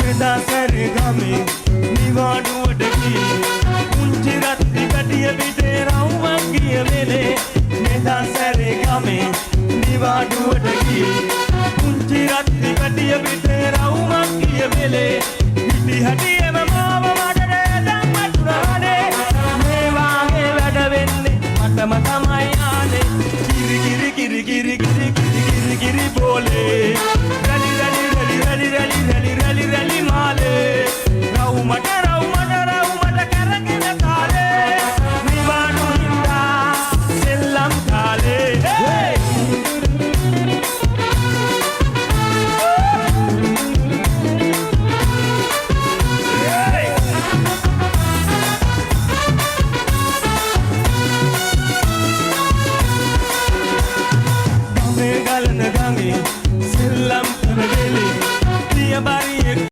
එදා සැරගමේ නිවාඩුවට ගියේ පුංචි රත්ති කඩිය පිටේ රවුමක් ගිය වෙලේ එදා සැරගමේ නිවාඩුවට ගියේ පුංචි රත්ති කඩිය පිටේ රවුමක් ගිය වෙලේ